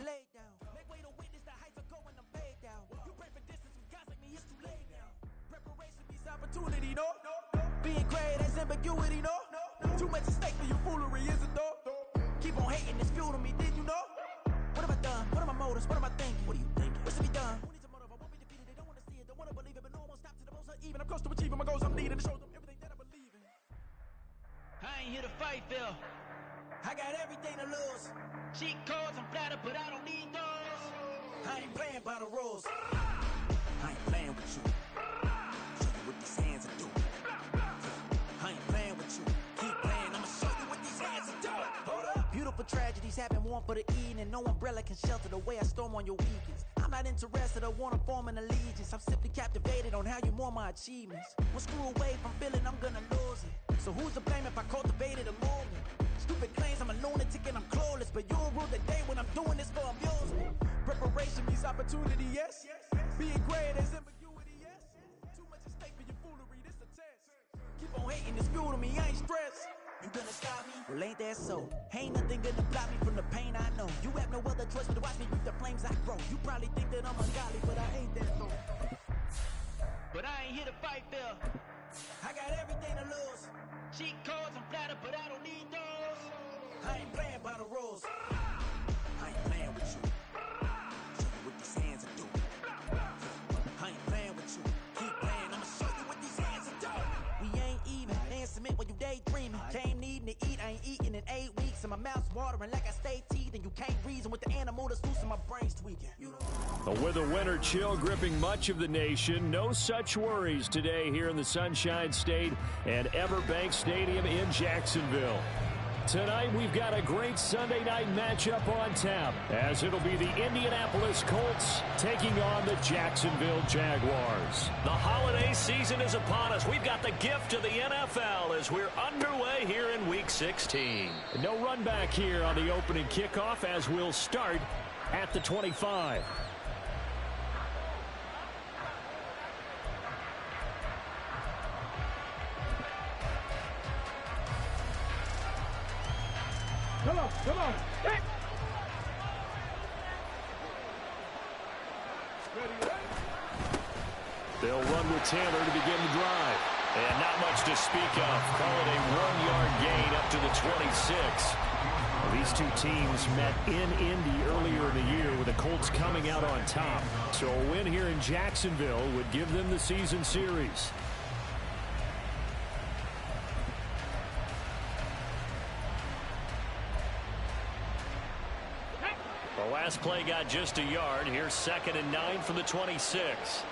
and lay down. Make way to witness the heights of going, I'm paid down. You pray for distance with guys like me, it's too late now. Preparation means opportunity, no? Being great has ambiguity, no? Too much at stake for your foolery, is it though? Keep on hating, it's fuel to me, did you know? What have I done? What are my motives? What am I thinking? What are you thinking? What's to be done? Who needs a motive? I won't be defeated, they don't want to see it, don't want to believe it, but no one won't stop to the most uneven. I'm close to achieving my goals, I'm needing to show them everything that I believe in. I ain't here to fight, Phil. I got everything to lose. Cheat codes, I'm flattered, but I don't need those. I ain't playing by the rules. I ain't playing with you. Show you what these hands are doing. I ain't playing with you. Keep playing, I'ma show you what these hands are doing. Hold up. Beautiful tragedies happen, one for the evening. No umbrella can shelter the way I storm on your weekends. I'm not interested or wanna form an allegiance. I'm simply captivated on how you mourn my achievements. Well, screw away from feeling I'm gonna lose it. So who's to blame if I cultivated a movement? Stupid claims I'm a lunatic and I'm clueless, but you'll rule the day when I'm doing this for amusement. Preparation means opportunity, yes. Being great is ambiguity, yes. Too much at stake for your foolery, this a test. Keep on hating, it's fuel to me, I ain't stressed. You gonna stop me? Well, ain't that so? Ain't nothing gonna block me from the pain I know. You have no other choice but to watch me with the flames I grow. You probably think that I'm ungodly, but I ain't that though. But I ain't here to fight, Phil. I got everything to lose. Cheat codes, I'm flattered, but I don't need those. I ain't playing by the rules. I ain't playing with you. Show you what these hands are doing. I ain't playing with you. Keep playing, I'ma show you what these hands are doing. We ain't even. They ain't submit when you daydreaming. Came needing to eat, I ain't eating in 8 weeks. And my mouth's watering like I stay teething. You can't reason with the animal that's loose and my brain's tweaking. With a winter chill gripping much of the nation, no such worries today here in the Sunshine State and Everbank Stadium in Jacksonville. Tonight, we've got a great Sunday night matchup on tap, as it'll be the Indianapolis Colts taking on the Jacksonville Jaguars. The holiday season is upon us. We've got the gift of the NFL as we're underway here in Week 16. No run back here on the opening kickoff as we'll start at the 25. Come on. Hey. They'll run with Tanner to begin the drive. And not much to speak of. Call it a 1-yard gain up to the 26. These two teams met in Indy earlier in the year with the Colts coming out on top. So a win here in Jacksonville would give them the season series. The last play got just a yard. Here's 2nd and 9 from the 26.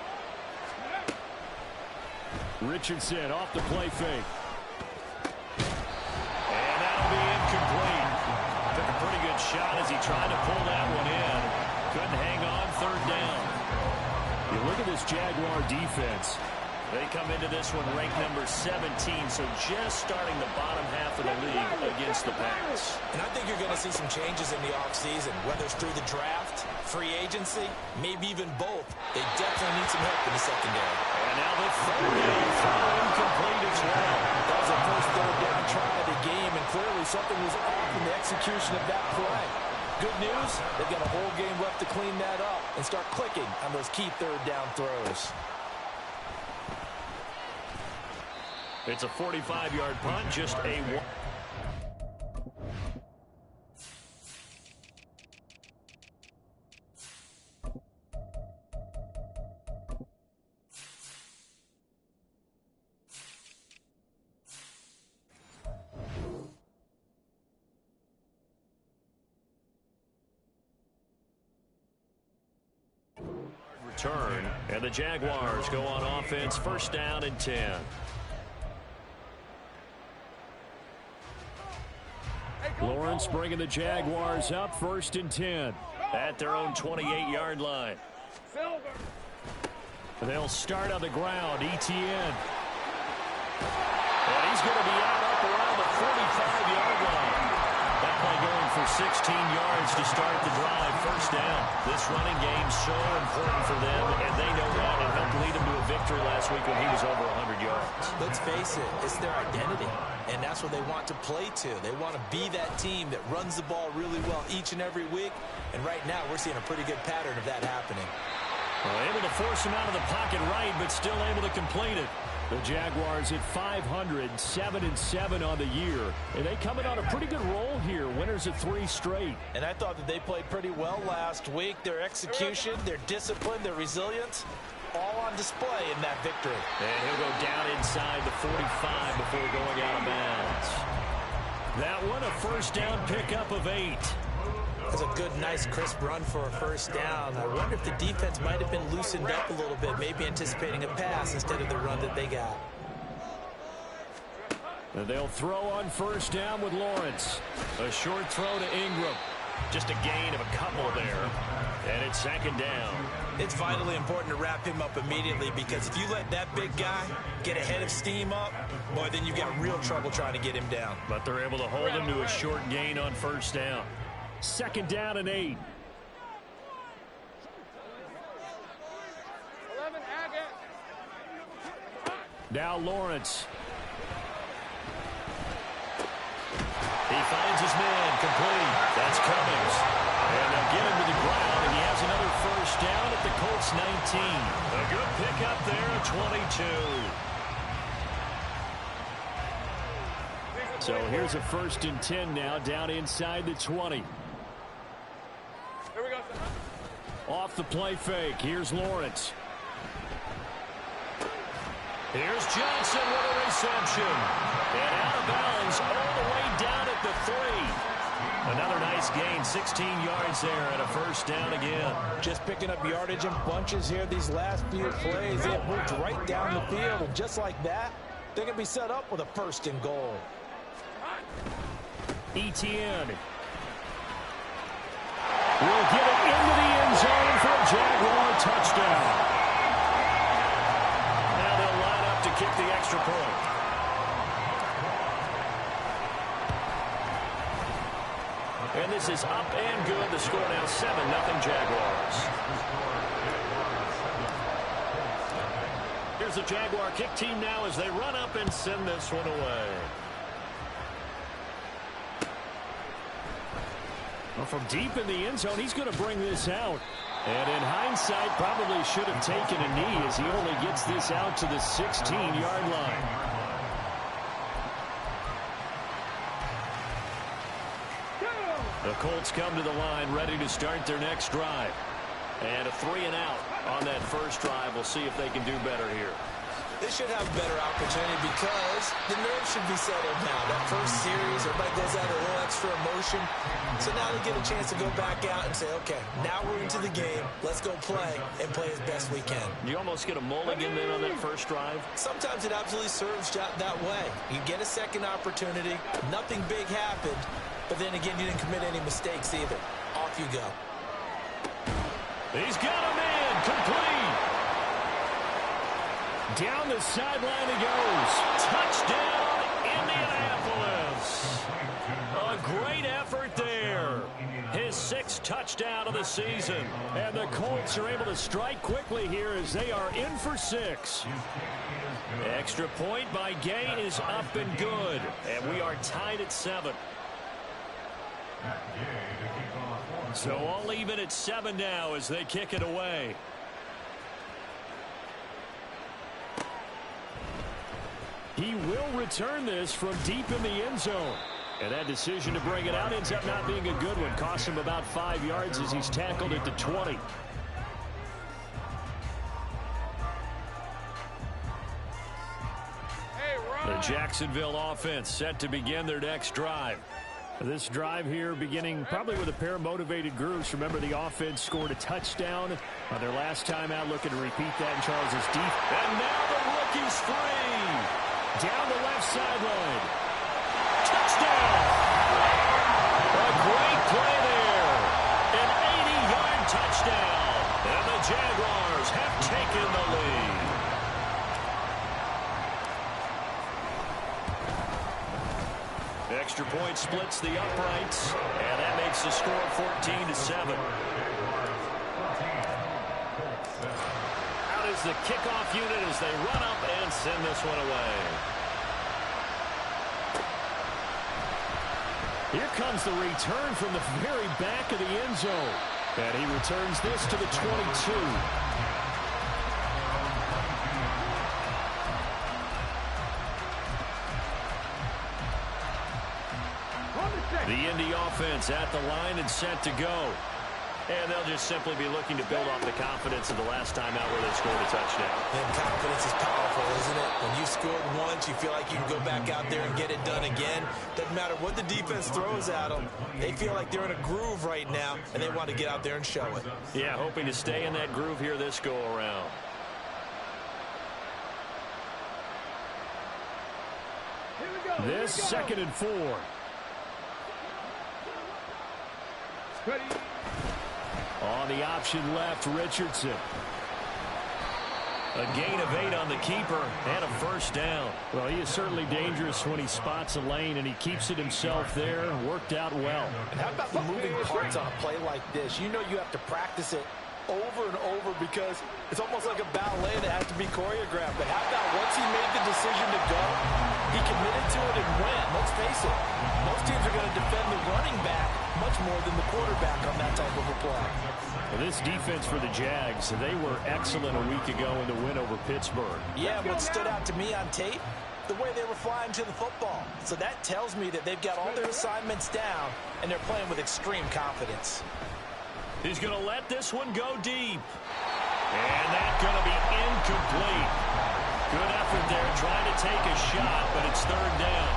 Richardson off the play fake. And that'll be incomplete. Took a pretty good shot as he tried to pull that one in. Couldn't hang on, 3rd down. You look at this Jaguar defense. They come into this one ranked number 17, so just starting the bottom half of the league against the pass. And I think you're going to see some changes in the offseason, whether it's through the draft, free agency, maybe even both. They definitely need some help in the secondary. And now the 3rd down throw incomplete as well. That was the first 3rd down try of the game, and clearly something was off in the execution of that play. Good news, they've got a whole game left to clean that up and start clicking on those key 3rd down throws. It's a 45-yard punt, just a one. Return, and the Jaguars go on offense, 1st down and 10. Lawrence bringing the Jaguars up, 1st and 10. At their own 28-yard line. They'll start on the ground, Etienne. And he's going to be out up around the 45-yard line. That play going for 16 yards to start the drive. first down. This running game's so important for them, and they know that. It helped lead them to a victory last week when he was over 100 yards. Let's face it, it's their identity, and that's what they want to play to. They want to be that team that runs the ball really well each and every week, and right now we're seeing a pretty good pattern of that happening. Well, able to force him out of the pocket right, but still able to complete it. The Jaguars at 500, 7-7 on the year. And they coming on a pretty good roll here. Winners of 3 straight. And I thought that they played pretty well last week. Their execution, their discipline, their resilience, all on display in that victory. And he'll go down inside the 45 before going out of bounds. That one, a first down pickup of 8. That's a good, nice, crisp run for a first down. I wonder if the defense might have been loosened up a little bit, maybe anticipating a pass instead of the run that they got. And they'll throw on first down with Lawrence. A short throw to Ingram. Just a gain of a couple there. And it's second down. It's vitally important to wrap him up immediately, because if you let that big guy get ahead of steam up, boy, then you've got real trouble trying to get him down. But they're able to hold him to a short gain on first down. Second down and 8. 11, Now Lawrence. He finds his man, complete. That's Cummings. And they'll get him to the ground, and he has another first down at the Colts 19. A good pickup there at 22. So here's a 1st and 10 now, down inside the 20. Here we go. Off the play fake. Here's Lawrence. Here's Johnson with a reception. And out of bounds all the way down at the 3. Another nice gain, 16 yards there, and a first down again. Just picking up yardage in bunches here these last few plays. They have moved right down the field, and just like that, they're going to be set up with a 1st and goal. Etienne will get it into the end zone for a Jaguar touchdown. Now they'll line up to kick the extra point. And this is up and good. The score now 7-0 Jaguars. Here's the Jaguar kick team now as they run up and send this one away. Well, from deep in the end zone, he's going to bring this out. And in hindsight, probably should have taken a knee as he only gets this out to the 16-yard line. The Colts come to the line ready to start their next drive. And a 3 and out on that first drive. We'll see if they can do better here. They should have a better opportunity because the nerves should be settled now. That first series, everybody goes out a little extra emotion. So now they get a chance to go back out and say, okay, now we're into the game. Let's go play and play as best we can. You almost get a mulligan then on that first drive? Sometimes it absolutely serves that way. You get a second opportunity. Nothing big happened. But then again, you didn't commit any mistakes either. Off you go. He's got him in. Complete. Down the sideline he goes. Touchdown, Indianapolis. A great effort there. His 6th touchdown of the season. And the Colts are able to strike quickly here as they are in for 6. Extra point by Gay is up and good. And we are tied at 7. So all even at 7 now as they kick it away. He will return this from deep in the end zone. And that decision to bring it out ends up not being a good one. Costs him about 5 yards as he's tackled at the 20. The Jacksonville offense set to begin their next drive. This drive here beginning probably with a pair of motivated groups. Remember, the offense scored a touchdown on their last time out, looking to repeat that in Charles's defense. And now the rookie's free. Down the left sideline. Touchdown. A great play there. An 80-yard touchdown. And the Jaguars have taken the lead. Extra point splits the uprights, and that makes makes the score 14-7. Out is the kickoff unit as they run up and send this one away. Here comes the return from the very back of the end zone. And he returns this to the 22. The Indy offense at the line and set to go. And they'll just simply be looking to build off the confidence of the last time out where they scored a touchdown. And confidence is powerful, isn't it? When you scored once, you feel like you can go back out there and get it done again. Doesn't matter what the defense throws at them. They feel like they're in a groove right now, and they want to get out there and show it. Yeah, hoping to stay in that groove here this go-around. This 2nd and 4. On the option left, Richardson. A gain of 8 on the keeper and a first down. Well, he is certainly dangerous when he spots a lane, and he keeps it himself there. Worked out well. And how about the moving parts on a play like this? You know you have to practice it over and over because it's almost like a ballet that has to be choreographed. But how about once he made the decision to go, he committed to it and went. Let's face it, most teams are going to defend the running back much more than the quarterback on that type of a play. Well, this defense for the Jags, they were excellent a week ago in the win over Pittsburgh. Yeah, what stood out to me on tape, the way they were flying to the football. So that tells me that they've got all their assignments down, and they're playing with extreme confidence. He's going to let this one go deep. And that's going to be incomplete. Good effort there trying to take a shot, but it's 3rd down.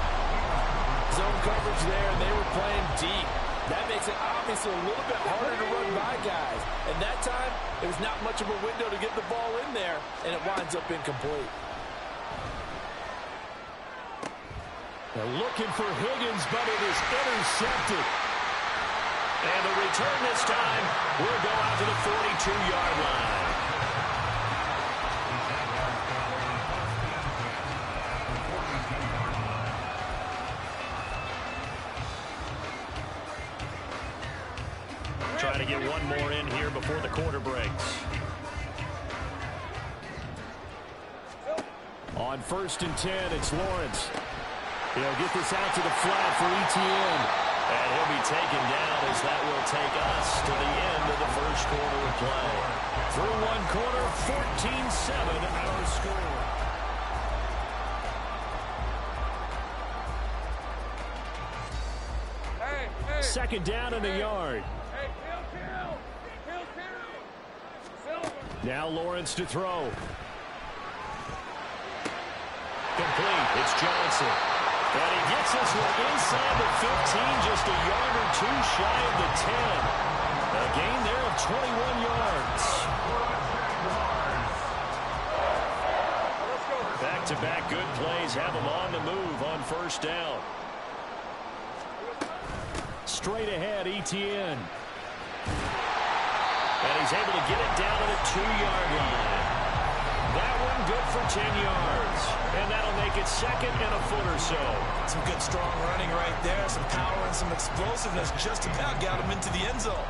Zone coverage there, and they were playing deep. That makes it obviously a little bit harder to run by guys. And that time, it was not much of a window to get the ball in there, and it winds up incomplete. They're looking for Higgins, but it is intercepted. And the return this time will go out to the 42-yard line. Trying to get one more in here before the quarter breaks. On 1st and 10, it's Lawrence. He'll get this out to the flat for Etienne. And he'll be taken down as that will take us to the end of the first quarter of play. Through one quarter, 14-7 our score. Hey. 2nd down in the yard. Hey, kill. Now Lawrence to throw. Complete. It's Johnson. And he gets this one inside the 15, just a yard or two shy of the 10. A gain there of 21 yards. Back-to-back good plays have him on the move on 1st down. Straight ahead, Etienne. And he's able to get it down to the 2-yard line. That one good for 10 yards. And that'll make it 2nd and a foot or so. Some good, strong running right there. Some power and some explosiveness just about got him into the end zone.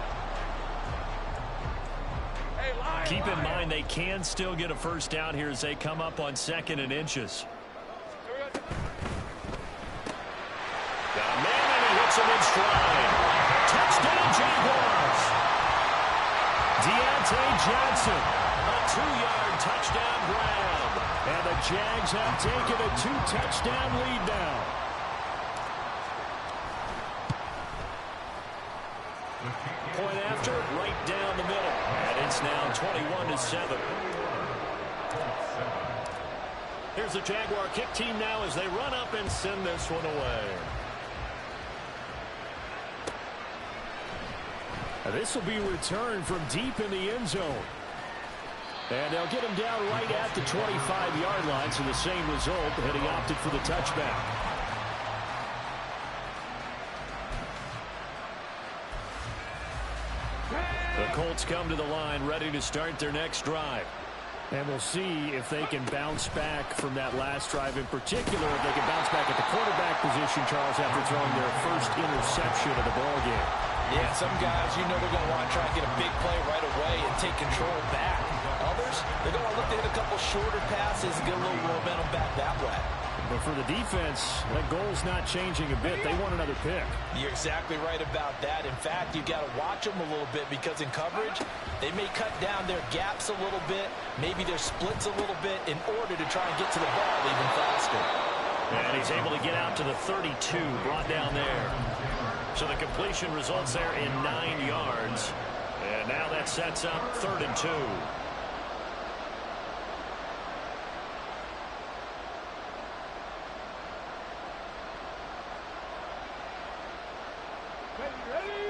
Keep in mind they can still get a first down here as they come up on 2nd and inches. Got a man and he hits him in stride. Touchdown Jaguars. Deontay Johnson. A 2-yard touchdown grab. And the Jags have taken a 2-touchdown lead now. Point after, right down the middle. And it's now 21-7. Here's the Jaguar kick team now as they run up and send this one away. This will be returned from deep in the end zone. And they'll get him down right at the 25-yard line, so the same result, and he opted for the touchback. The Colts come to the line ready to start their next drive. And we'll see if they can bounce back from that last drive, in particular, if they can bounce back at the quarterback position, Charles, after throwing their first interception of the ballgame. Yeah, some guys, you know they're going to want to try and get a big play right away and take control back. Others, they're going to look to hit a couple shorter passes and get a little momentum back that way. But for the defense, that goal's not changing a bit. They want another pick. You're exactly right about that. In fact, you've got to watch them a little bit because in coverage, they may cut down their gaps a little bit, maybe their splits a little bit in order to try and get to the ball even faster. And he's able to get out to the 32, brought down there. So the completion results there in 9 yards. And now that sets up 3rd and 2.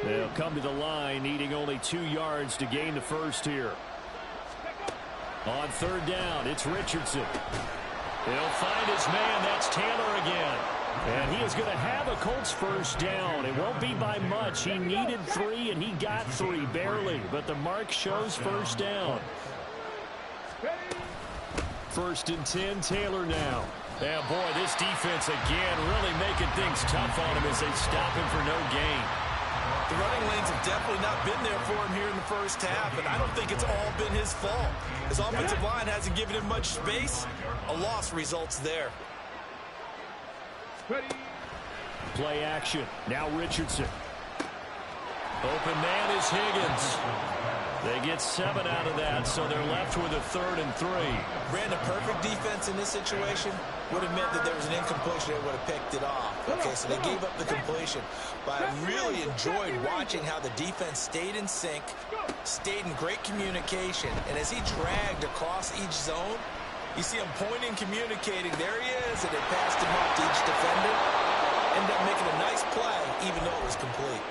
They'll come to the line, needing only 2 yards to gain the first here. On 3rd down, it's Richardson. He'll find his man. That's Taylor again. And he is going to have a Colts first down. It won't be by much. He needed 3, and he got 3, barely. But the mark shows first down. 1st and 10, Taylor now. Yeah, boy, this defense again really making things tough on him as they stop him for no gain. The running lanes have definitely not been there for him here in the first half, and I don't think it's all been his fault. His offensive line hasn't given him much space. A loss results there. Play action. Now Richardson. Open man is Higgins. They get 7 out of that, so they're left with a 3rd and 3. Brandon, perfect defense in this situation would have meant that there was an incompletion that would have picked it off. Okay, so they gave up the completion. But I really enjoyed watching how the defense stayed in sync, stayed in great communication. And as he dragged across each zone, you see him pointing, communicating. There he is, and they passed him up to each defender. Ended up making a nice play, even though it was complete.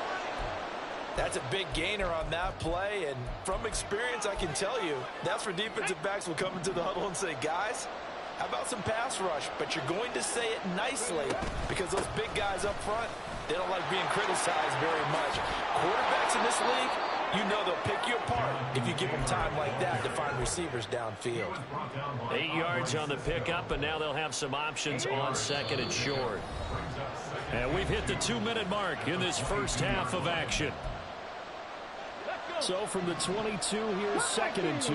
That's a big gainer on that play, and from experience, I can tell you, that's where defensive backs will come into the huddle and say, guys, how about some pass rush? But you're going to say it nicely because those big guys up front, they don't like being criticized very much. Quarterbacks in this league, you know they'll pick you apart if you give them time like that to find receivers downfield. 8 yards on the pickup, and now they'll have some options on 2nd and short. And we've hit the 2-minute mark in this first half of action. So from the 22, here's 2nd and 2.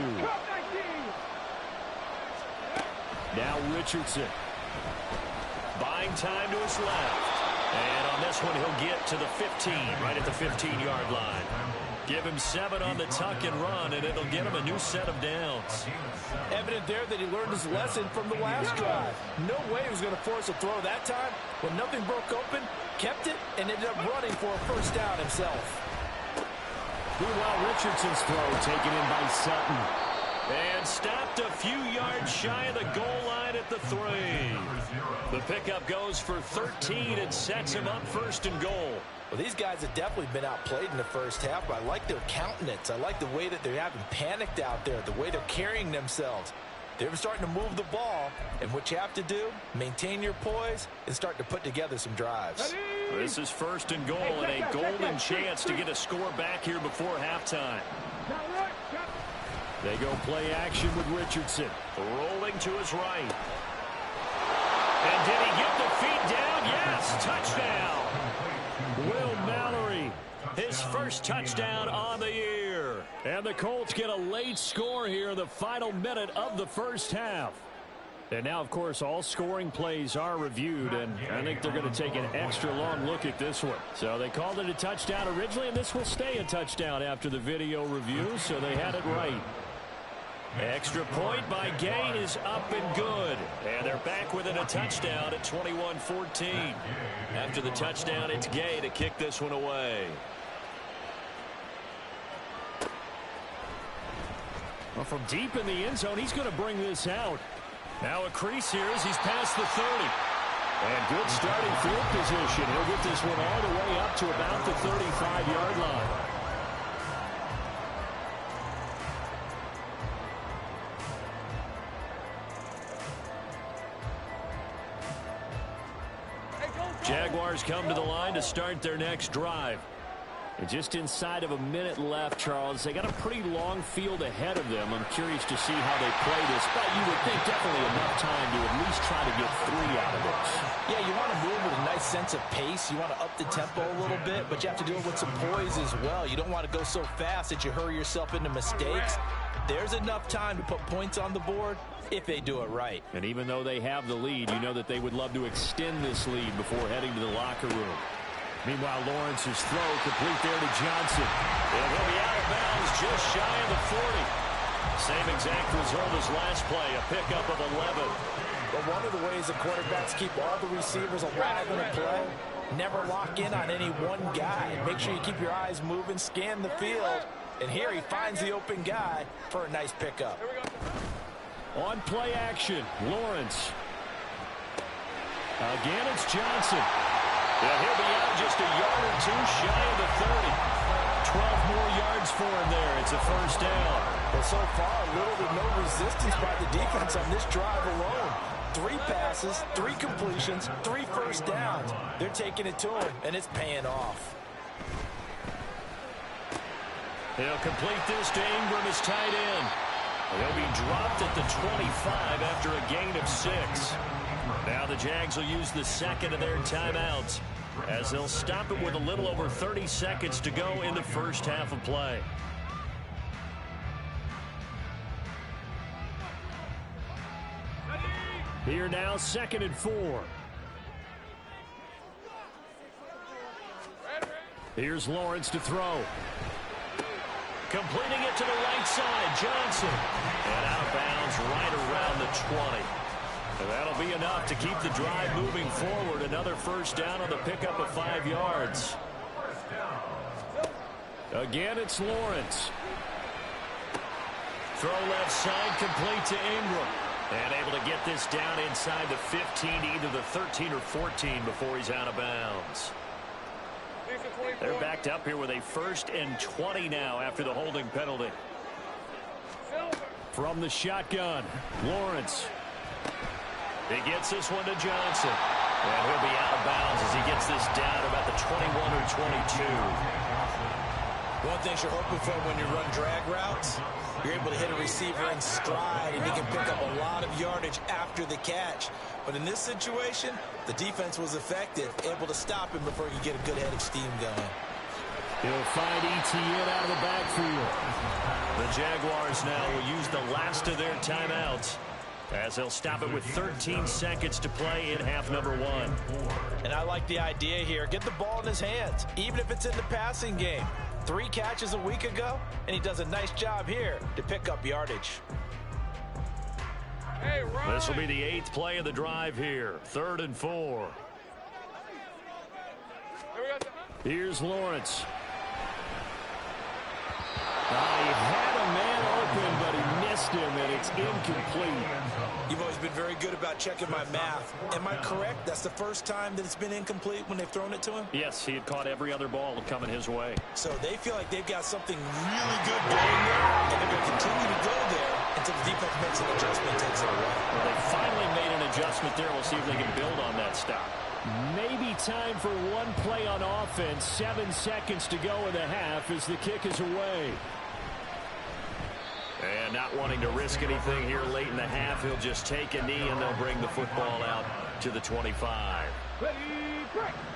Now Richardson. Buying time to his left. And on this one, he'll get to the 15, right at the 15-yard line. Give him 7 on the tuck and run, and it'll get him a new set of downs. Evident there that he learned his lesson from the last drive. No way he was going to force a throw that time. When nothing broke open, kept it, and ended up running for a first down himself. Meanwhile, Richardson's throw taken in by Sutton. And stopped a few yards shy of the goal line at the 3. The pickup goes for 13 and sets him up 1st and goal. Well, these guys have definitely been outplayed in the first half, but I like their countenance. I like the way that they haven't panicked out there, the way they're carrying themselves. They're starting to move the ball, and what you have to do, maintain your poise and start to put together some drives. This is 1st and goal and a golden chance to get a score back here before halftime. They go play action with Richardson. Rolling to his right. And did he get the feet down? Yes, touchdown. Will Mallory, his first touchdown on the year. And the Colts get a late score here in the final minute of the first half. And now, of course, all scoring plays are reviewed, and I think they're going to take an extra long look at this one. So they called it a touchdown originally, and this will stay a touchdown after the video review, so they had it right. Extra point by Gay is up and good. And they're back within a touchdown at 21-14. After the touchdown, it's Gay to kick this one away. Well, from deep in the end zone, he's going to bring this out. Now a crease here as he's past the 30. And good starting field position. He'll get this one all the way up to about the 35-yard line. Jaguars come to the line to start their next drive. And just inside of a minute left, Charles. They got a pretty long field ahead of them. I'm curious to see how they play this, but you would think definitely enough time to at least try to get 3 out of this. Yeah, you want to move with a nice sense of pace. You want to up the tempo a little bit, but you have to do it with some poise as well. You don't want to go so fast that you hurry yourself into mistakes. There's enough time to put points on the board if they do it right. And even though they have the lead, you know that they would love to extend this lead before heading to the locker room. Meanwhile, Lawrence's throw complete there to Johnson. And he'll be out of bounds just shy of the 40. Same exact result as last play, a pickup of 11. But one of the ways the quarterbacks keep all the receivers alive in a play, never lock in on any one guy. Make sure you keep your eyes moving, scan the field. And here he finds the open guy for a nice pickup. On play action, Lawrence. Again, it's Johnson. And he'll be out just a yard or 2 shy of the 30. 12 more yards for him there. It's a first down. Well, so far, little to no resistance by the defense on this drive alone. 3 passes, 3 completions, 3 first downs. They're taking it to him, and it's paying off. He'll complete this to Ingram as tight end. He'll be dropped at the 25 after a gain of 6. Now the Jags will use the second of their timeouts as they'll stop it with a little over 30 seconds to go in the first half of play. Here now, 2nd and 4. Here's Lawrence to throw. Completing it to the right side, Johnson. And out of bounds right around the 20. And that'll be enough to keep the drive moving forward. Another first down on the pickup of 5 yards. Again, it's Lawrence. Throw left side, complete to Ingram. And able to get this down inside the 15 to either the 13 or 14 before he's out of bounds. They're backed up here with a 1st and 20 now after the holding penalty. From the shotgun, Lawrence. He gets this one to Johnson. And he'll be out of bounds as he gets this down about the 21 or 22. One thing you're hoping for when you run drag routes, you're able to hit a receiver in stride, and he can pick up a lot of yardage after the catch. But in this situation, the defense was effective, able to stop him before he could get a good head of steam going. He'll find ETN out of the backfield. The Jaguars now will use the last of their timeouts as they'll stop it with 13 seconds to play in half number 1. And I like the idea here. Get the ball in his hands, even if it's in the passing game. 3 catches a week ago, and he does a nice job here to pick up yardage. Hey, this will be the 8th play of the drive here. 3rd and 4. Here's Lawrence. He had a man open, but he missed him, and it's incomplete. You've always been very good about checking my math. Am I correct? That's the first time that it's been incomplete when they've thrown it to him? Yes, he had caught every other ball coming his way. So they feel like they've got something really good going there, and they're going to continue to go there until the defense makes an adjustment and takes it away. Well, they finally made an adjustment there. We'll see if they can build on that stop. Maybe time for one play on offense. 7 seconds to go in the half as the kick is away. And not wanting to risk anything here late in the half, he'll just take a knee and they'll bring the football out to the 25.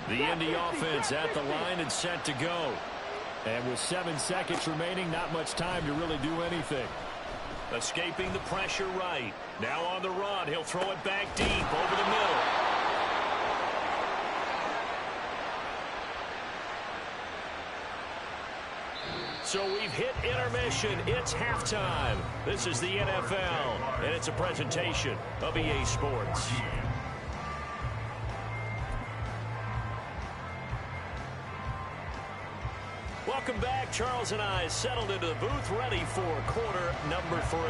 The Indy offense at the line and set to go. And with 7 seconds remaining, not much time to really do anything. Escaping the pressure right. Now on the run, he'll throw it back deep over the middle. So we've hit intermission. It's halftime. This is the NFL, and it's a presentation of EA Sports. Welcome back. Charles and I settled into the booth, ready for quarter number 3.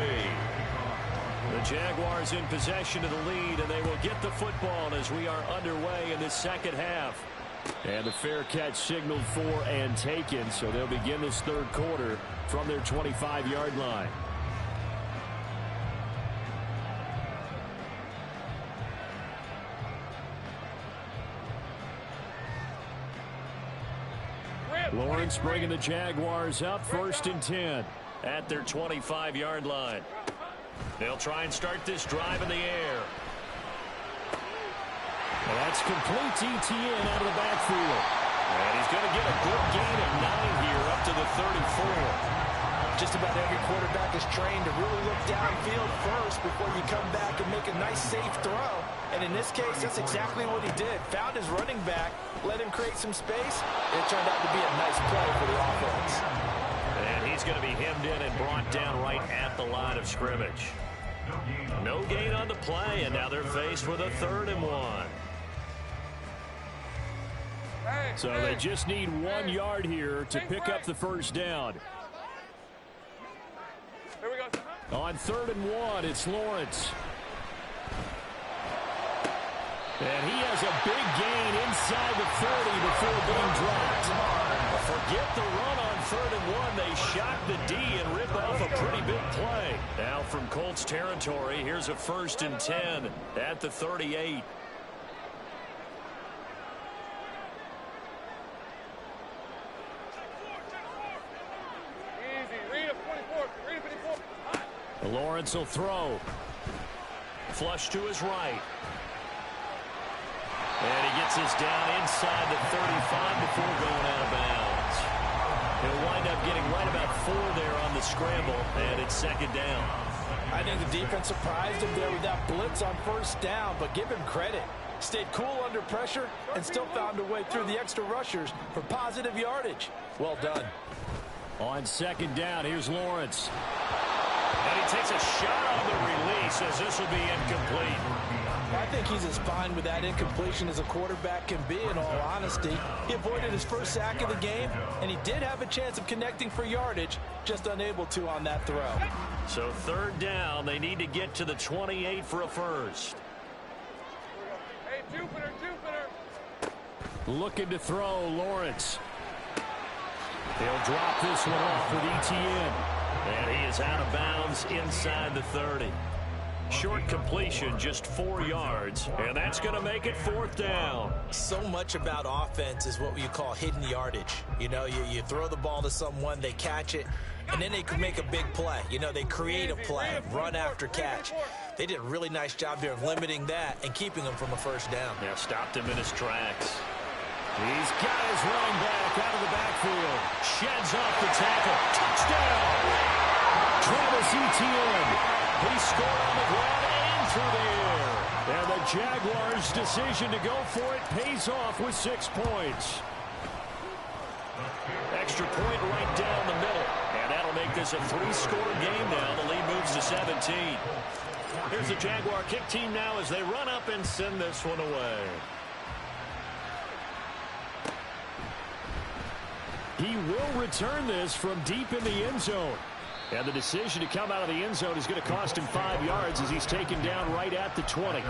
The Jaguars in possession of the lead, and they will get the football as we are underway in the second half. And the fair catch signaled for and taken, so they'll begin this 3rd quarter from their 25-yard line. Lawrence offense, bringing the Jaguars up 1st and 10. At their 25-yard line. They'll try and start this drive in the air. Well, that's complete to Etienne out of the backfield. And he's going to get a good gain of 9 here up to the 34. Just about every quarterback is trained to really look downfield first before you come back and make a nice, safe throw. And in this case, that's exactly what he did. Found his running back, let him create some space, and it turned out to be a nice play for the offense. And he's going to be hemmed in and brought down right at the line of scrimmage. No gain on the play, and now they're faced with a 3rd and 1. So they just need 1 yard here to pick up the first down. Here we go. On 3rd and 1, it's Lawrence. And he has a big gain inside the 30 before being dropped. Forget the run on 3rd and 1. They shock the D and rip off a pretty big play. Now from Colts territory, here's a 1st and 10 at the 38. Lawrence will throw. Flush to his right. And he gets this down inside the 35 before going out of bounds. He'll wind up getting right about 4 there on the scramble, and it's 2nd down. I think the defense surprised him there with that blitz on 1st down, but give him credit. Stayed cool under pressure and still found a way through the extra rushers for positive yardage. Well done. On 2nd down, here's Lawrence. And he takes a shot on the release as this will be incomplete. I think he's as fine with that incompletion as a quarterback can be, in all honesty. He avoided his first sack of the game, and he did have a chance of connecting for yardage, just unable to on that throw. So 3rd down, they need to get to the 28 for a first. Hey, Jupiter. Looking to throw, Lawrence. He'll drop this one off with Etienne. And he is out of bounds inside the 30. Short completion, just 4 yards, and that's going to make it 4th down. So much about offense is what you call hidden yardage. You know, you throw the ball to someone, they catch it, and then they can make a big play. You know, they create a play, run after catch. They did a really nice job there of limiting that and keeping him from a 1st down. Yeah, stopped him in his tracks. He's got his running back out of the backfield. Sheds off the tackle. Touchdown! Travis Etienne. He scored on the ground and through the air. And the Jaguars' decision to go for it pays off with 6 points. Extra point right down the middle. And that'll make this a 3-score game now. The lead moves to 17. Here's the Jaguar kick team now as they run up and send this one away. He will return this from deep in the end zone. And the decision to come out of the end zone is going to cost him 5 yards as he's taken down right at the 20.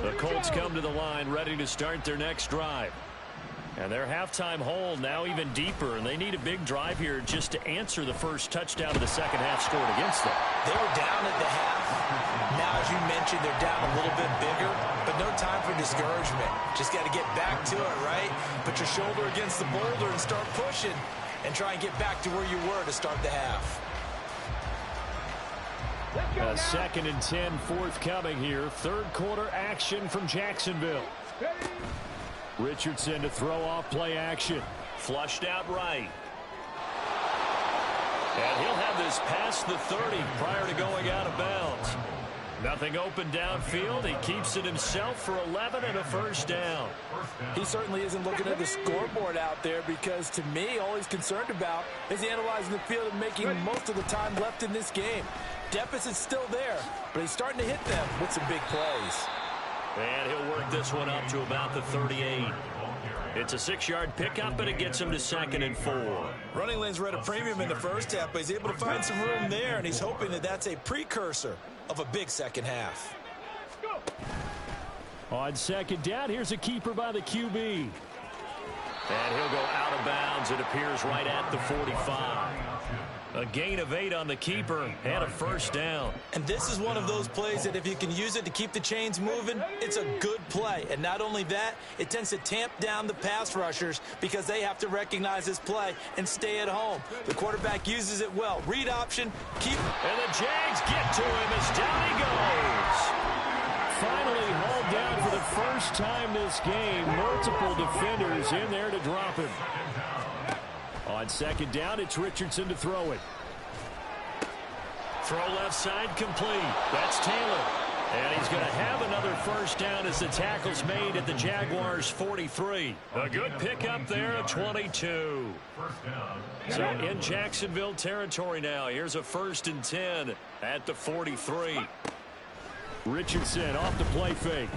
The Colts come to the line ready to start their next drive. And their halftime hole now even deeper, and they need a big drive here just to answer the first touchdown of the second half scored against them. They were down at the half. Now, as you mentioned, they're down a little bit bigger, but no time for discouragement. Just got to get back to it, right? Put your shoulder against the boulder and start pushing and try and get back to where you were to start the half. A 2nd and 10 forthcoming here. 3rd quarter action from Jacksonville. Richardson to throw off play action. Flushed out right. And he'll have this past the 30 prior to going out of bounds. Nothing open downfield. He keeps it himself for 11 and a 1st down. He certainly isn't looking at the scoreboard out there because, to me, all he's concerned about is analyzing the field and making most of the time left in this game. Deficit's still there, but he's starting to hit them with some big plays. And he'll work this one up to about the 38. It's a 6-yard pickup, but it gets him to 2nd and 4. Running lanes were at a premium in the first half, but he's able to find some room there, and he's hoping that that's a precursor of a big second half. On 2nd down, here's a keeper by the QB. And he'll go out of bounds, it appears, right at the 45. A gain of 8 on the keeper and a first down. And this is one of those plays that if you can use it to keep the chains moving, it's a good play. And not only that, it tends to tamp down the pass rushers because they have to recognize this play and stay at home. The quarterback uses it well. Read option, keep. And the Jags get to him as down he goes. Finally hauled down for the first time this game. Multiple defenders in there to drop him. On second down, it's Richardson to throw it. Throw left side complete. That's Taylor. And he's going to have another first down as the tackle's made at the Jaguars' 43. A good pickup there at 22. So in Jacksonville territory now. Here's a 1st and 10 at the 43. Richardson off the play fake.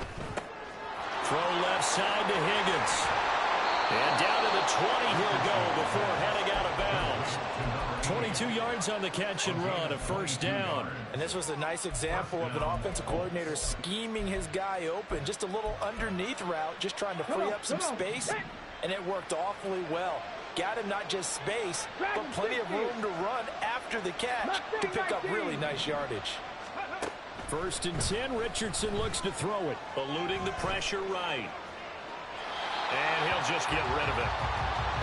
Throw left side to Higgins. And down to the 20 he'll go before heading out of bounds. 22 yards on the catch and run, a first down. And this was a nice example of an offensive coordinator scheming his guy open. Just a little underneath route, just trying to free up some space, and it worked awfully well. Got him not just space, but plenty of room to run after the catch to pick up really nice yardage. 1st and 10, Richardson looks to throw it. Eluding the pressure right. And he'll just get rid of it.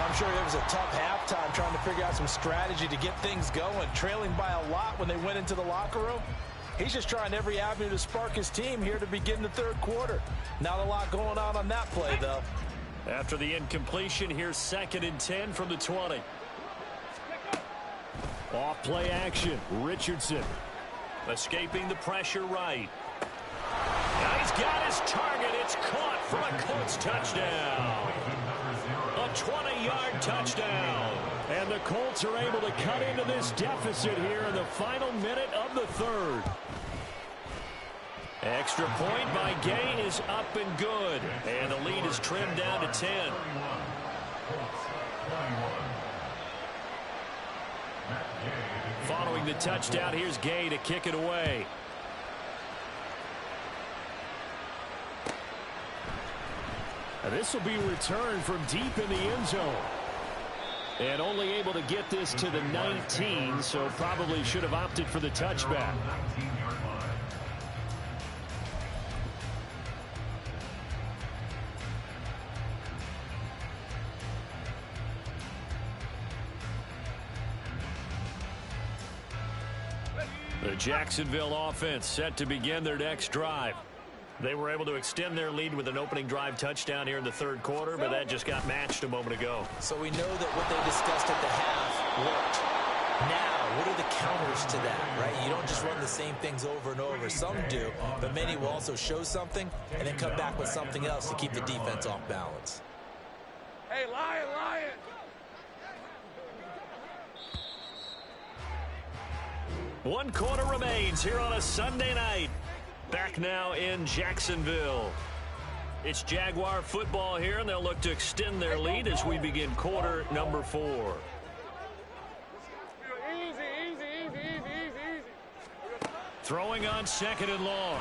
I'm sure it was a tough halftime trying to figure out some strategy to get things going. Trailing by a lot when they went into the locker room. He's just trying every avenue to spark his team here to begin the 3rd quarter. Not a lot going on that play, though. After the incompletion, here's 2nd and 10 from the 20. Off play action, Richardson. Escaping the pressure right. Now he's got his target. It's caught for a Colts touchdown. A 20-yard touchdown. And the Colts are able to cut into this deficit here in the final minute of the 3rd. Extra point by Gay is up and good. And the lead is trimmed down to 10. Following the touchdown, here's Gay to kick it away. And this will be returned from deep in the end zone. And only able to get this to the 19, so probably should have opted for the touchback. The Jacksonville offense set to begin their next drive. They were able to extend their lead with an opening drive touchdown here in the 3rd quarter, but that just got matched a moment ago. So we know that what they discussed at the half worked. Now, what are the counters to that, right? You don't just run the same things over and over. Some do, but many will also show something and then come back with something else to keep the defense off balance. Hey, Lion, Lion! One quarter remains here on a Sunday night. Back now in Jacksonville. It's Jaguar football here, and they'll look to extend their lead as we begin quarter number 4. Easy. Throwing on 2nd and long.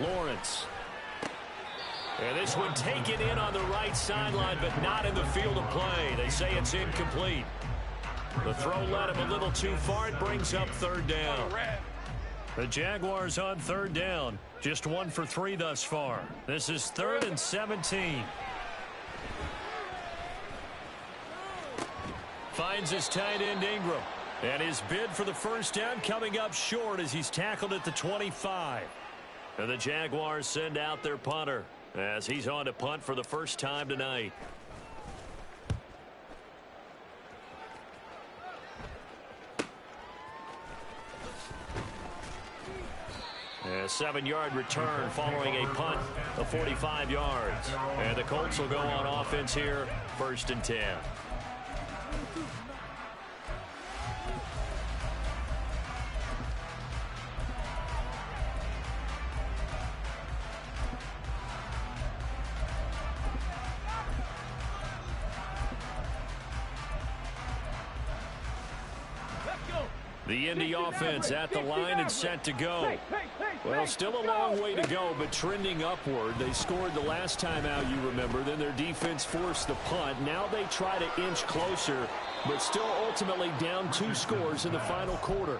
Lawrence. And this one taken in on the right sideline, but not in the field of play. They say it's incomplete. The throw led him a little too far. It brings up 3rd down. The Jaguars on 3rd down. Just 1 for 3 thus far. This is 3rd and 17. Finds his tight end Ingram. And his bid for the first down coming up short as he's tackled at the 25. And the Jaguars send out their punter as he's on to punt for the first time tonight. A 7-yard return following a punt of 45 yards. And the Colts will go on offense here, 1st and 10. The Indy offense at the line and set to go. Well, still a long way to go, but trending upward. They scored the last time out, you remember. Then their defense forced the punt. Now they try to inch closer but still ultimately down 2 scores in the final quarter.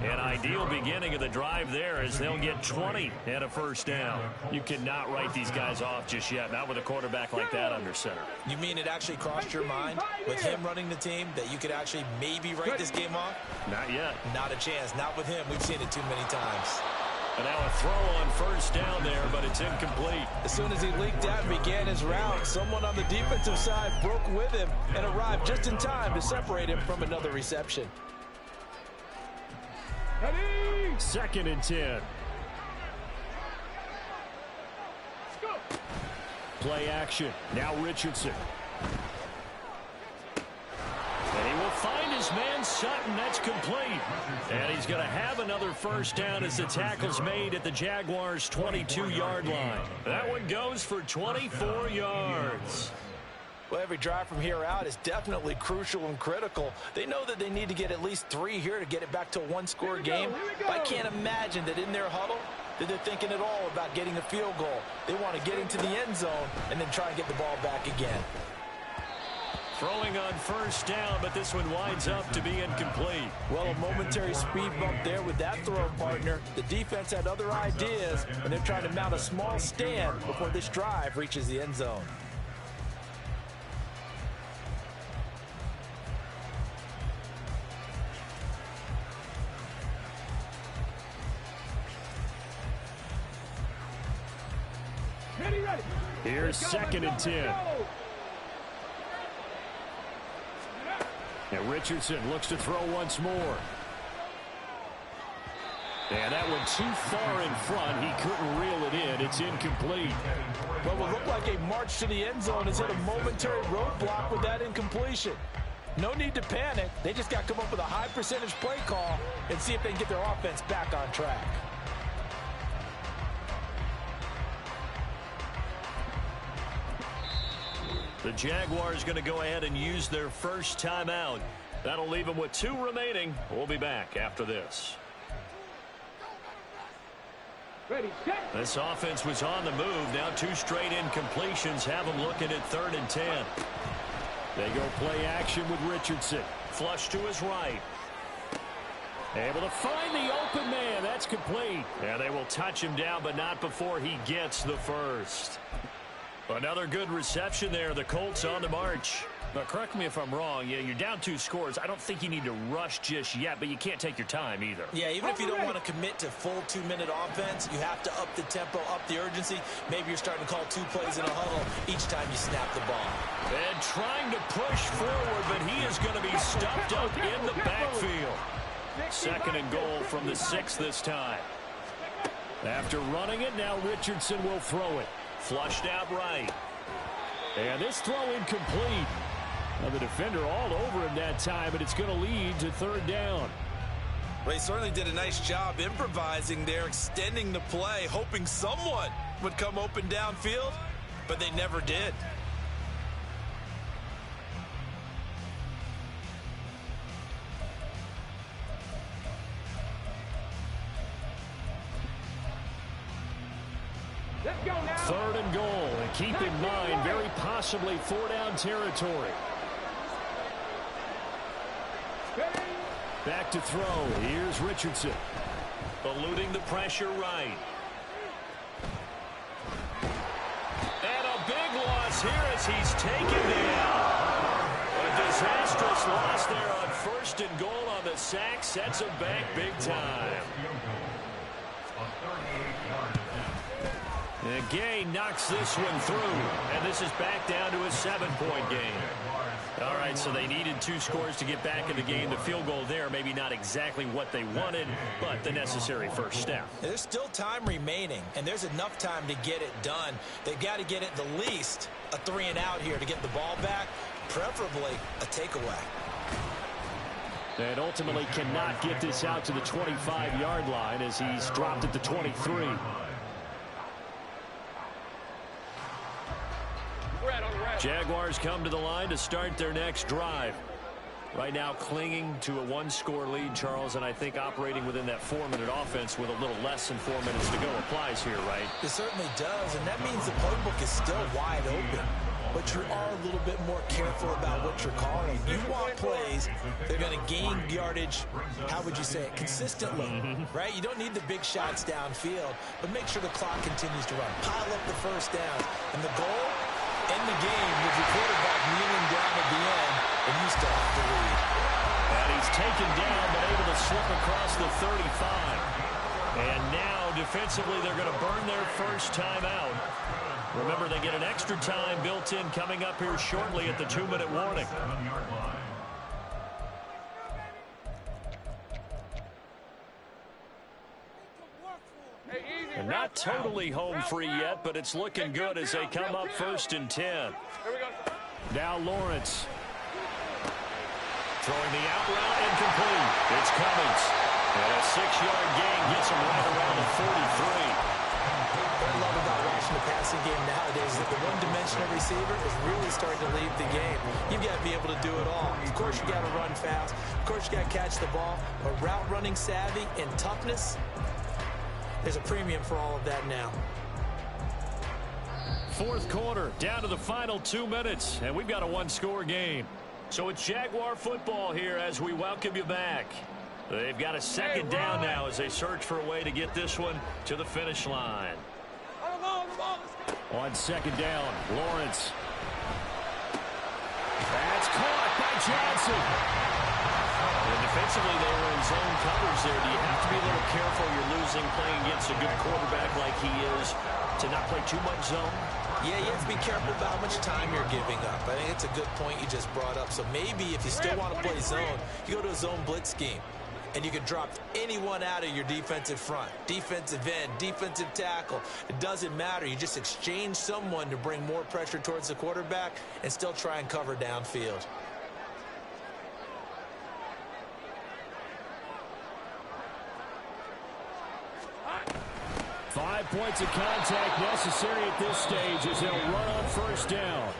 An ideal beginning of the drive there as they'll get 20 and a first down. You cannot write these guys off just yet, not with a quarterback like that under center. You mean it actually crossed your mind with him running the team that you could actually maybe write this game off? Not yet. Not a chance. Not with him. We've seen it too many times. And now a throw on first down there, but it's incomplete. As soon as he leaked out and began his route, someone on the defensive side broke with him and arrived just in time to separate him from another reception. 2nd and 10. Play action. Now Richardson. And he will find his man Sutton. That's complete. And he's going to have another first down as the tackle's made at the Jaguars' 22-yard line. That one goes for 24 yards. Well, every drive from here out is definitely crucial and critical. They know that they need to get at least 3 here to get it back to a 1-score game. But I can't imagine that in their huddle that they're thinking at all about getting a field goal. They want to get into the end zone and then try and get the ball back again. Throwing on first down, but this one winds up to be incomplete. Well, a momentary speed bump there with that throw partner. The defense had other ideas, and they're trying to mount a small stand before this drive reaches the end zone. Here's 2nd and 10. And Richardson looks to throw once more. And that one too far in front. He couldn't reel it in. It's incomplete. Well, what looked like a march to the end zone has hit a momentary roadblock with that incompletion. No need to panic. They just got to come up with a high percentage play call and see if they can get their offense back on track. The Jaguars going to go ahead and use their first timeout. That'll leave them with 2 remaining. We'll be back after this. This offense was on the move. Now 2 straight incompletions have them looking at 3rd and 10. They go play action with Richardson. Flush to his right. Able to find the open man. That's complete. Yeah, they will touch him down, but not before he gets the first. Another good reception there. The Colts on the march. Now, correct me if I'm wrong. Yeah, you're down 2 scores. I don't think you need to rush just yet, but you can't take your time either. Yeah, even if you don't want to commit to full 2-minute offense, you have to up the tempo, up the urgency. Maybe you're starting to call 2 plays in a huddle each time you snap the ball. And trying to push forward, but he is going to be stuffed up in the backfield. 2nd and goal from the 6 this time. After running it, now Richardson will throw it. Flushed out right. And this throw incomplete. Now the defender all over him that time, but it's going to lead to 3rd down. Well, he certainly did a nice job improvising there, extending the play, hoping someone would come open downfield, but they never did. Let's go now. 3rd and goal. And keep in mind, very possibly 4-down territory. Back to throw. Here's Richardson. Eluding the pressure right. And a big loss here as he's taken down. A disastrous loss there on 1st and goal on the sack. Sets him back big time. And Gay knocks this one through. And this is back down to a 7-point game. All right, so they needed 2 scores to get back in the game. The field goal there, maybe not exactly what they wanted, but the necessary first step. There's still time remaining, and there's enough time to get it done. They've got to get it the least a 3-and-out here to get the ball back, preferably a takeaway. And ultimately cannot get this out to the 25-yard line as he's dropped at the 23. Jaguars come to the line to start their next drive. Right now clinging to a 1-score lead, Charles, and I think operating within that 4-minute offense with a little less than 4 minutes to go applies here, right? It certainly does, and that means the playbook is still wide open. but you are a little bit more careful about what you're calling. You want plays that are going to gain yardage, how would you say it, consistently, right? You don't need the big shots downfield, but make sure the clock continues to run. Pile up the first down. And the goal, end the game with your quarterback kneeling down at the end, and you still have to lead. And he's taken down, but able to slip across the 35. And now, defensively, they're going to burn their first time out. Remember, they get an extra time built in coming up here shortly at the 2-minute warning. And not totally home free yet, but it's looking good as they come up 1st and 10. Now Lawrence. Throwing the out route, incomplete. It's Cummings. And a 6-yard gain gets him right around the 43. What I love about watching the passing game nowadays is that the one-dimensional receiver is really starting to lead the game. You've got to be able to do it all. Of course, you got to run fast. Of course, you got to catch the ball. But route running savvy and toughness, there's a premium for all of that now. 4th quarter, down to the final 2 minutes, and we've got a one-score game. So it's Jaguar football here as we welcome you back. They've got a second down now as they search for a way to get this one to the finish line. On 2nd down, Lawrence. That's caught by Johnson. And defensively, they were in zone covers there. Do you have to be a little careful? You're losing playing against a good quarterback like he is to not play too much zone? Yeah, you have to be careful about how much time you're giving up. I think it's a good point you just brought up. So maybe if you still want to play zone, you go to a zone blitz scheme. And you can drop anyone out of your defensive front, defensive end, defensive tackle. It doesn't matter. You just exchange someone to bring more pressure towards the quarterback and still try and cover downfield. Five points of contact necessary at this stage as they'll run on 1st down.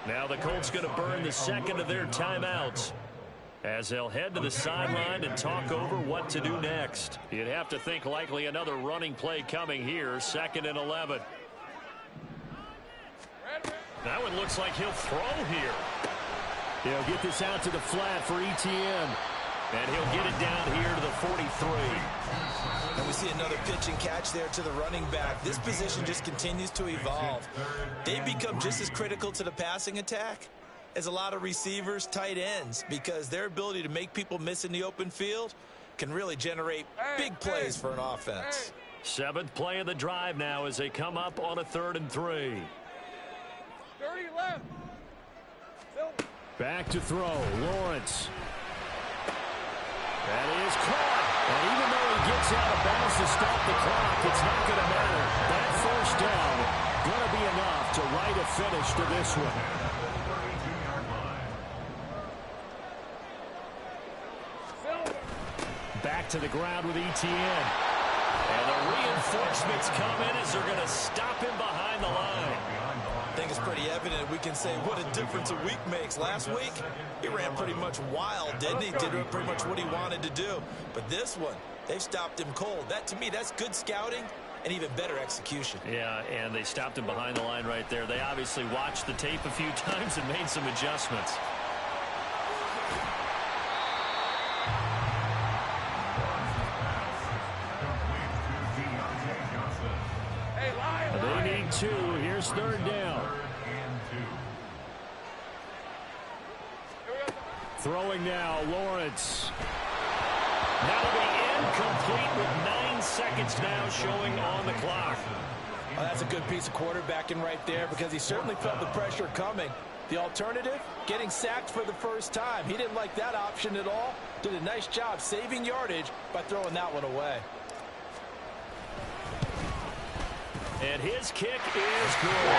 Now the Colts going to burn the second of their timeouts as they'll head to the sideline and talk over what to do next. You'd have to think likely another running play coming here, 2nd and 11. That one looks like he'll throw here. He'll get this out to the flat for ETN. And he'll get it down here to the 43. And we see another pitch and catch there to the running back. This position just continues to evolve. They become just as critical to the passing attack as a lot of receivers, tight ends, because their ability to make people miss in the open field can really generate big plays for an offense. 7th play of the drive now as they come up on a 3rd and 3. 30 left. Back to throw, Lawrence. That is caught. And even though he gets out of bounds to stop the clock, it's not going to matter. That 1st down going to be enough to write a finish to this one. Back to the ground with ETN. And the reinforcements come in as they're going to stop him behind the line. I think it's pretty evident. We can say what a difference a week makes. Last week, he ran pretty much wild, didn't he? Did pretty much what he wanted to do. But this one, they've stopped him cold. That, to me, that's good scouting and even better execution. Yeah, and they stopped him behind the line right there. They obviously watched the tape a few times and made some adjustments. They need 2. Here's 3rd down. Throwing now, Lawrence. That'll be incomplete with 9 seconds now showing on the clock. Well, that's a good piece of quarterbacking right there because he certainly felt the pressure coming. The alternative, getting sacked for the first time. He didn't like that option at all. Did a nice job saving yardage by throwing that one away. And his kick is good.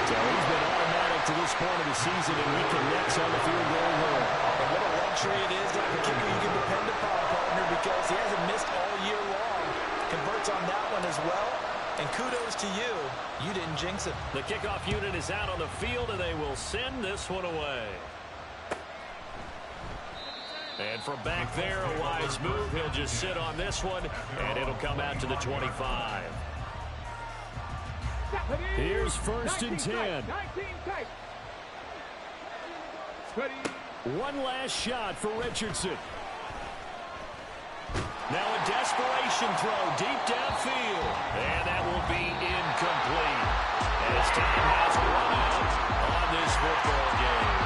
So he's been automatic to this point of the season, and he connects on the field goal line. And what a luxury it is to have a kicker you can depend upon, partner, because he hasn't missed all year long. Converts on that one as well. And kudos to you. You didn't jinx it. The kickoff unit is out on the field, and they will send this one away. And from back there, a wise move. He'll just sit on this one, and it'll come out to the 25. Here's first and 10. One last shot for Richardson. Now a desperation throw deep downfield. And that will be incomplete. As time has run out on this football game.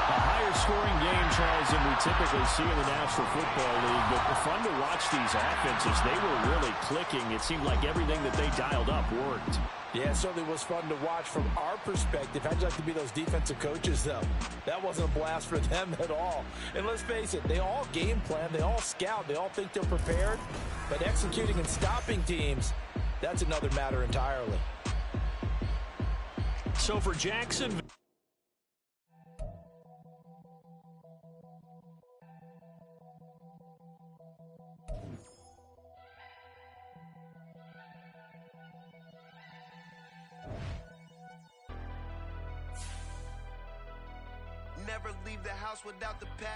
A higher scoring game, Charles, than we typically see in the National Football League. But fun to watch these offenses. They were really clicking. It seemed like everything that they dialed up worked. Yeah, it certainly was fun to watch from our perspective. How'd you like to be those defensive coaches, though? That wasn't a blast for them at all. And let's face it, they all game plan, they all scout, they all think they're prepared. But executing and stopping teams, that's another matter entirely. So for Jacksonville. Never leave the house without the pad.